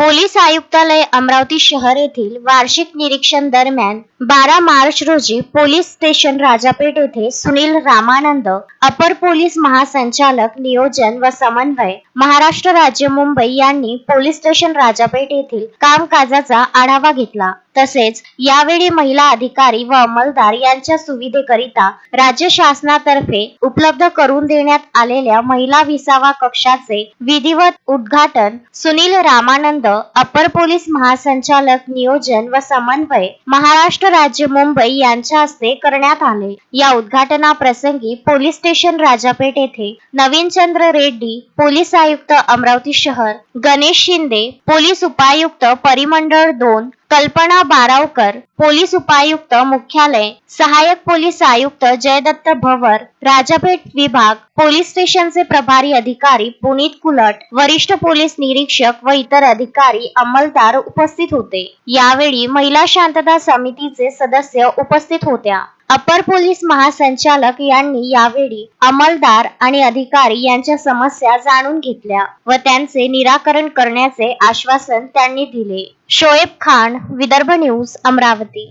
Police आयुक्तालय अमरावती शहर येथील वार्षिक निरीक्षण दरम्यान 12 मार्च रोजी पोलीस स्टेशन राजापेठ येथे सुनील रामानंद, अपर पोलीस महासंचालक नियोजन व समन्वय, महाराष्ट्र राज्य मुंबई यांनी पोलीस स्टेशन राजापेठ येथील कामकाजाचा आढावा घेतला। तसेच यावेळी महिला अधिकारी व अंमलदार यांच्या सुविधेकरिता राज्य शासनातर्फे उपलब्ध करून देण्यात आलेल्या महिला 20व्या कक्षाचे विधिवत उद्घाटन सुनील रामानंद, अपर पोलीस महासंचालक नियोजन व समन्वय, महाराष्ट्र राज्य मुंबई यांच्या हस्ते करण्यात आले। या उद्घाटनाप्रसंगी पोलीस स्टेशन राजापेठ येथे नवीनचंद्र रेड्डी, पोलीस आयुक्त अमरावती शहर, गणेश शिंदे, पोलीस उपायुक्त परिमंडळ 2, कल्पना बारावकर, पोलीस उपायुक्त मुख्यालय, सहायक पोलीस आयुक्त जयदत्त भवर, राजापेठ विभाग, पोलीस स्टेशनचे प्रभारी अधिकारी पुनीत कुलट, वरिष्ठ पोलीस निरीक्षक व इतर अधिकारी अंमलदार उपस्थित होते। यावेळी महिला शांतता समितीचे सदस्य उपस्थित होत्या। अपर पोलीस महासंचालक यांनी यावेळी अंमलदार आणि अधिकारी यांच्या समस्या जाणून घेतल्या व त्यांचे निराकरण करण्याचे आश्वासन त्यांनी दिले। शोएब खान, विदर्भ न्यूज, अमरावती।